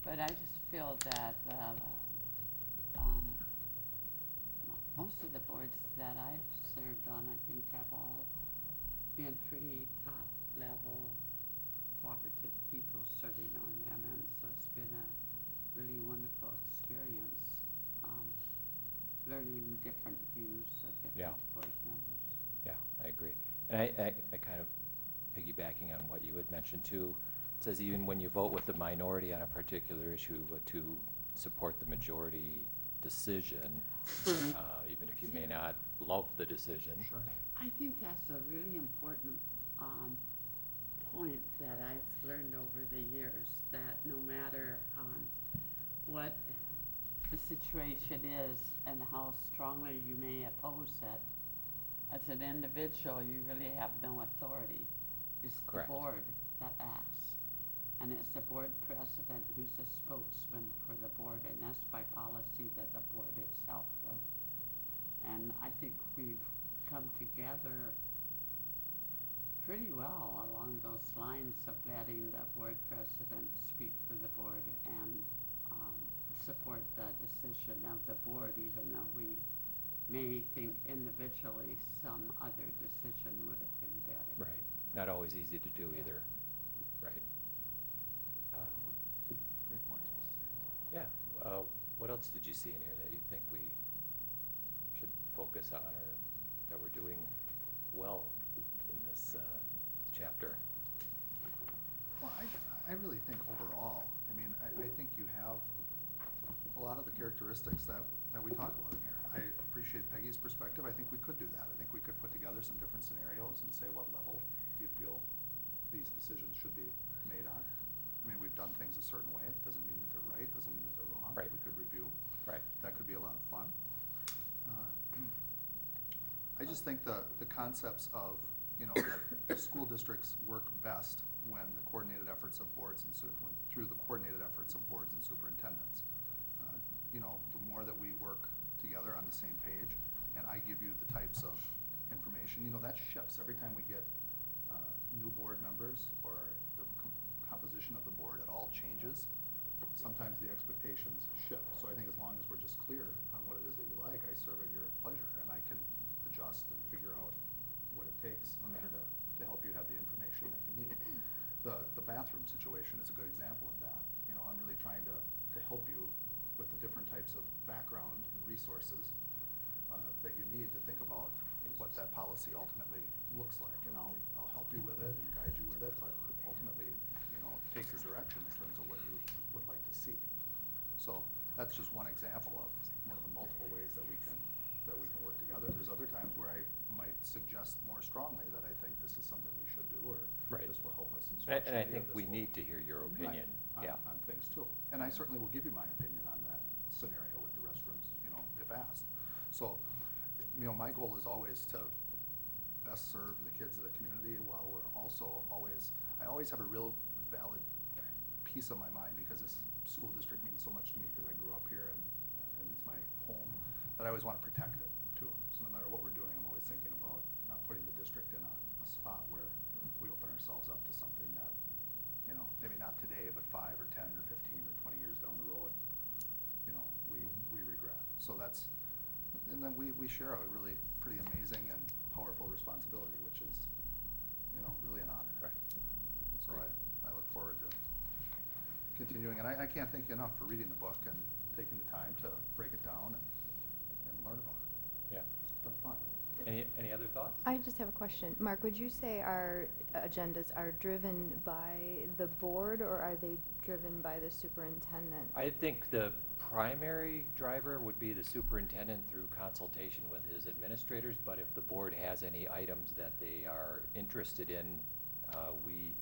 But I just feel that most of the boards that I've served on, I think, have all been pretty top-level cooperative people serving on them, and so it's been a really wonderful experience, learning different views of Yeah. different board members. Yeah, I agree. And I kind of piggybacking on what you had mentioned too, it says even when you vote with the minority on a particular issue, to support the majority decision, even if you may not love the decision. Sure. I think that's a really important point that I've learned over the years, that no matter what the situation is and how strongly you may oppose it, as an individual, you really have no authority. It's the Correct. board that acts. And it's the board president who's the spokesman for the board, and that's by policy that the board itself wrote. And I think we've come together pretty well along those lines of letting the board president speak for the board and support the decision of the board, even though we may think individually some other decision would have been better. Right. Not always easy to do Yeah. either. Right. Great points, Mrs. Hayes. Yeah. What else did you see in here that you think we should focus on, or that we're doing well in this chapter? Well, I really think overall, I mean, I think you have a lot of the characteristics that we talk about in here. I appreciate Peggy's perspective. I think we could do that. I think we could put together some different scenarios and say, what level do you feel these decisions should be made on? I mean, we've done things a certain way. It doesn't mean that they're right, doesn't mean that they're wrong. Right. We could review. Right. That could be a lot of fun. I just think the concepts of, that the school districts work best when the coordinated efforts of boards and through the coordinated efforts of boards and superintendents. The more that we work together on the same page, and I give you the types of information, that shifts every time we get new board members, or the composition of the board at all changes. Sometimes the expectations shift. So I think as long as we're just clear on what it is that you like, I serve at your pleasure, and I can adjust and figure out what it takes in order to help you have the information that you need. The bathroom situation is a good example of that. I'm really trying to help you with the different types of background and resources that you need to think about what that policy ultimately looks like. And I'll help you with it and guide you with it, but ultimately, take your direction in terms of what you would like to see. So that's just one example of one of the multiple ways that we can work together. There's other times where I might suggest more strongly that I think this is something we should do, or Right. this will help us And instructionally. I or think this we will- need to hear your opinion. Right, Yeah. on things too. And I certainly will give you my opinion on that scenario with the restrooms, if asked. So, my goal is always to best serve the kids of the community, while we're also I always have a real valid piece of my mind, because this school district means so much to me, because I grew up here and it's my home, that I always want to protect it too. So no matter what we're doing, I'm always thinking about not putting the district in a spot where we open ourselves up to something that, maybe not today, but 5 or 10 or 15 or 20 years down the road, we regret. So and then we share a really pretty amazing and powerful responsibility, which is, really an honor. Right. And so Right. I look forward to continuing, and I can't thank you enough for reading the book and taking the time to break it down and learn about it. Yeah. It's been fun. Any other thoughts? I just have a question. Mark, would you say our agendas are driven by the board, or are they driven by the superintendent? I think the primary driver would be the superintendent through consultation with his administrators, but if the board has any items that they are interested in, we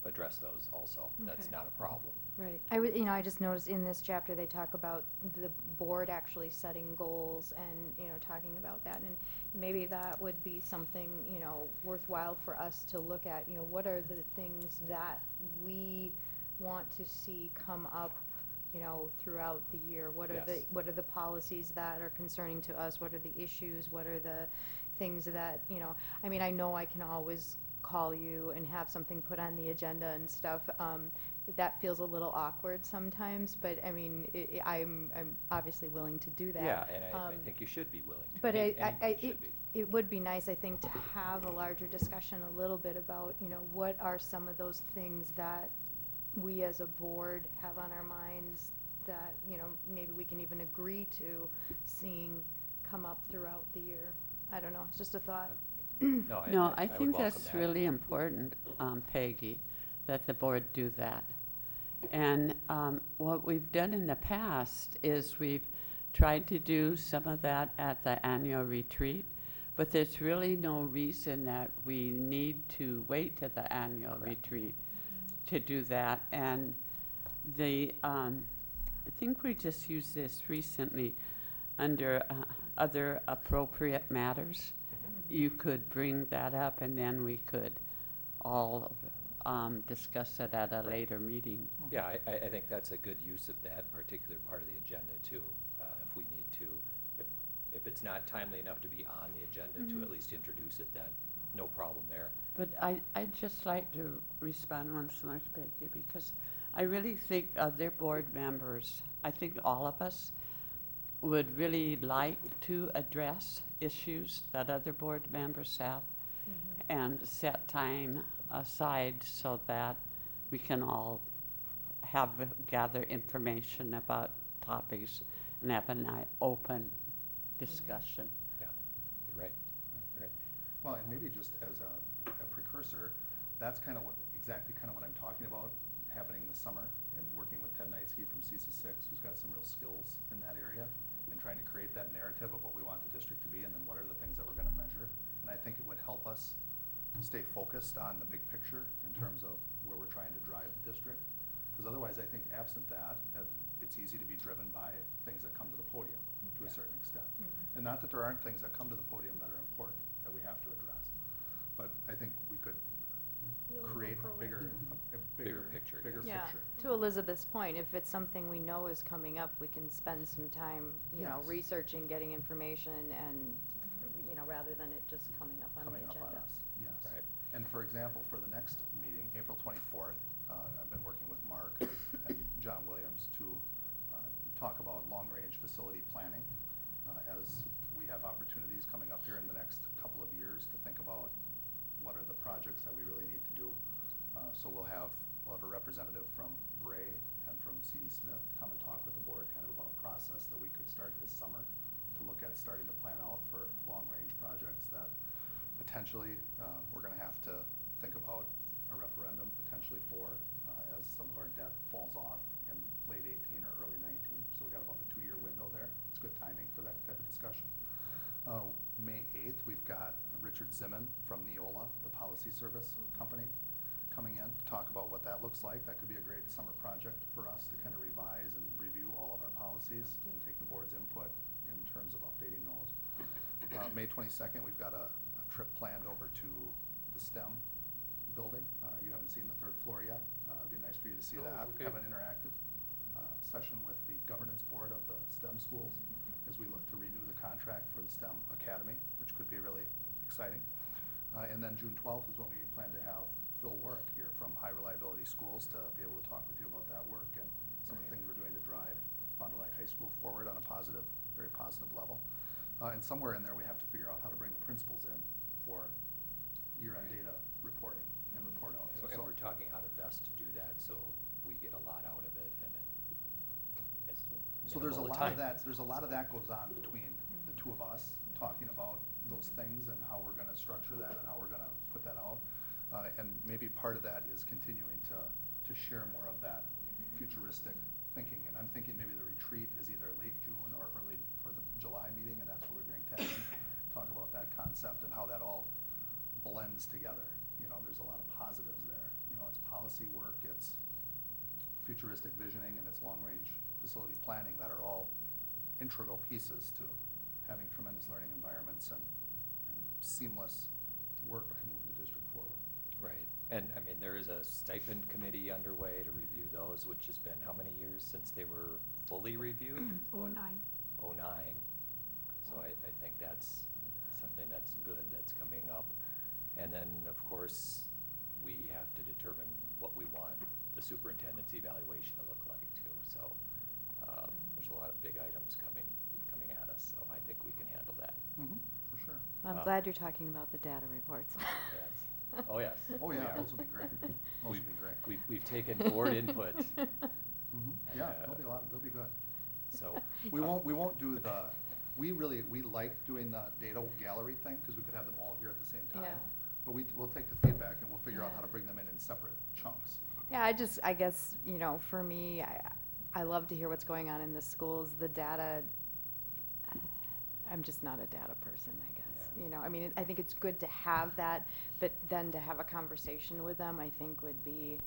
address those also. That's Okay. not a problem. Right. I just noticed in this chapter, they talk about the board actually setting goals and, talking about that. And maybe that would be something, worthwhile for us to look at. What are the things that we want to see come up, throughout the year? What are Yes. what are the policies that are concerning to us? What are the issues? What are the things that, I know I can always call you and have something put on the agenda and stuff. That feels a little awkward sometimes, but I mean, I'm obviously willing to do that. Yeah, and I think you should be willing to. But Anybody should be. it would be nice, I think, to have a larger discussion a little bit about, you know, what are some of those things that we as a board have on our minds that, you know, maybe we can even agree to seeing come up throughout the year. I don't know, it's just a thought. No, No, I would think welcome that's that. really important, Peggy, that the board do that. And what we've done in the past is we've tried to do some of that at the annual retreat, but there's really no reason that we need to wait to the annual retreat to do that. And I think we just used this recently under other appropriate matters. You could bring that up, and then we could all discuss it at a later meeting. Yeah, I think that's a good use of that particular part of the agenda too. If we need to, if it's not timely enough to be on the agenda to at least introduce it, then no problem there. But I'd just like to respond once more, Peggy, because I really think other board members, I think all of us would really like to address issues that other board members have and set time aside so that we can all gather information about topics and have an open discussion. Yeah, you're right. Right. Well, and maybe just as a precursor, that's kind of exactly kind of what I'm talking about happening this summer, and working with Ted Knightsky from CISA 6, who's got some real skills in that area, and trying to create that narrative of what we want the district to be, and then what are the things that we're gonna measure. And I think it would help us stay focused on the big picture in terms of where we're trying to drive the district. Because otherwise, I think absent that, it's easy to be driven by things that come to the podium to a certain extent. And not that there aren't things that come to the podium that are important, that we have to address. But I think we could create a bigger picture, bigger Yeah, picture. to Elizabeth's point, if it's something we know is coming up, we can spend some time, you know, Yes. researching, getting information, and, you know, rather than it just coming up on the Coming agenda. up on us, yes. Right. And for example, for the next meeting, April 24th, I've been working with Mark and John Williams to talk about long-range facility planning, as we have opportunities coming up here in the next couple of years to think about what are the projects that we really need to do. So we'll have a representative from Bray and from C.D. Smith come and talk with the board kind of about a process that we could start this summer to look at starting to plan out for long-range projects that potentially we're gonna have to think about a referendum potentially for as some of our debt falls off in late 18 or early 19. So we got about a 2-year window there. It's good timing for that type of discussion. May 8th, we've got Richard Zimmern from Neola, the policy service company, coming in to talk about what that looks like. That could be a great summer project for us to kind of revise and review all of our policies and take the board's input in terms of updating those. May 22nd, we've got a trip planned over to the STEM building. You haven't seen the 3rd floor yet. It'd be nice for you to see Oh, that. okay. Have an interactive session with the governance board of the STEM schools as we look to renew the contract for the STEM Academy, which could be really exciting. And then June 12th is when we plan to have Phil Warwick here from High Reliability Schools to be able to talk with you about that work and some of the things we're doing to drive Fond du Lac High School forward on a positive, very positive level. And somewhere in there, we have to figure out how to bring the principals in for year-end data reporting and report outs. And we're talking how to best do that so we get a lot out of it and it's So there's a minimal lot of time. that goes on between the two of us, talking about those things and how we're gonna structure that and how we're gonna put that out. And maybe part of that is continuing to share more of that futuristic thinking. And I'm thinking maybe the retreat is either late June or the July meeting, and that's where we bring Ted in, talk about that concept and how that all blends together. You know, there's a lot of positives there. You know, it's policy work, it's futuristic visioning, and it's long-range facility planning that are all integral pieces to having tremendous learning environments and seamless work to move the district forward. Right, and I mean, there is a stipend committee underway to review those, which has been how many years since they were fully reviewed? 09. '09. So I think that's something that's good that's coming up. And then, of course, we have to determine what we want the superintendent's evaluation to look like too. So, there's a lot of big items coming at us, so I think we can handle that. For sure. I'm glad you're talking about the data reports. Yes. Oh, yes. Oh, we yeah, are. those will be great. Those will be great. We've taken board input, Yeah, they'll be good. so. We won't do we like doing the data gallery thing, because we could have them all here at the same time. Yeah. But we'll take the feedback and we'll figure out Yeah. how to bring them in separate chunks. Yeah, I guess, you know, for me, I love to hear what's going on in the schools. The data, I'm just not a data person, I guess. Yeah. You know, I mean, I think it's good to have that, but then to have a conversation with them, I think would be,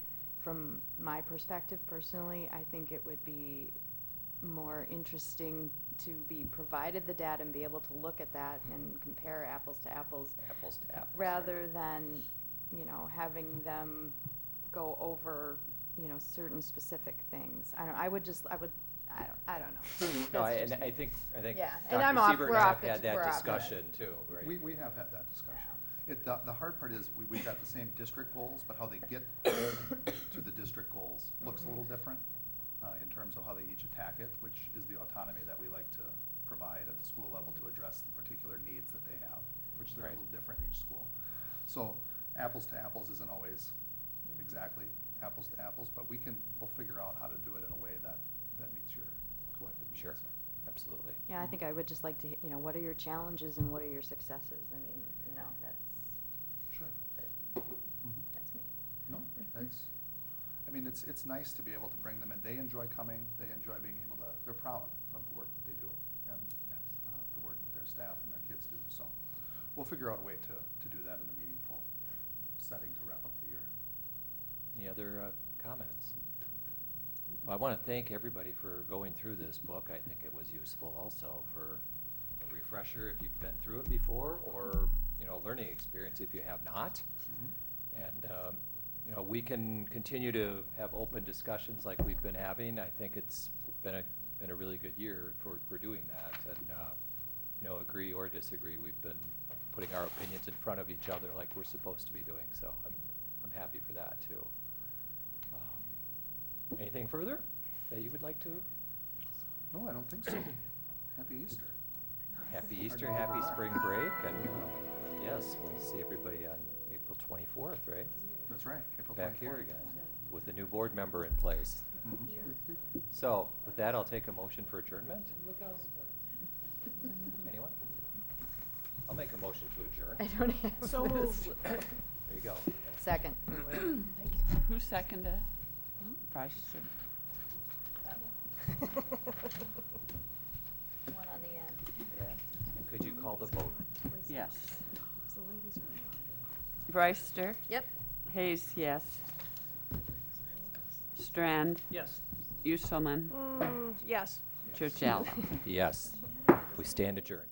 from my perspective personally, I think it would be more interesting to be provided the data and be able to look at that and compare apples to apples. Apples to apples. Rather than, you know, having them go over, you know, certain specific things. I don't know. No, That's just I me. think Yeah, and Dr. I'm off- Siebert we're and I off have the- had we're that off the- discussion too, right? We have had that discussion. The hard part is, we've got the same district goals, but how they get to the district goals looks a little different, in terms of how they each attack it, which is the autonomy that we like to provide at the school level to address the particular needs that they have, which they're a Right. little different in each school. So apples to apples isn't always exactly apples to apples, but we'll figure out how to do it in a way that meets your collective needs. Sure, absolutely. Yeah, I think I would just like to, you know, what are your challenges and what are your successes? I mean, you know, that's, Sure. but Mhm. that's me. No, thanks. I mean, it's nice to be able to bring them in. They enjoy coming, they enjoy being able to, they're proud of the work that they do and Yes. the work that their staff and their kids do. So we'll figure out a way to do that in a meaningful setting to wrap up the year. Any other comments? Well, I want to thank everybody for going through this book. I think it was useful also for a refresher if you've been through it before, or, you know, learning experience if you have not. And, you know, we can continue to have open discussions like we've been having. I think it's been a really good year for doing that. And, you know, agree or disagree, we've been putting our opinions in front of each other like we're supposed to be doing. So I'm happy for that too. Anything further that you would like to? No, I don't think so. Happy Easter. Happy Easter, happy spring break, and yes, we'll see everybody on April 24th, right? That's right, April 24th. Back here again, with a new board member in place. Mhm. So, with that, I'll take a motion for adjournment. Anyone? I'll make a motion to adjourn. I don't have. So this. moved. There you go. Second. Who seconded? Bryce. One on the end. And could you call the vote? Yes. Bryster? Yep. Hayes, yes. Strand? Yes. Uselman? Yes. Churchell? Yes. We stand adjourned.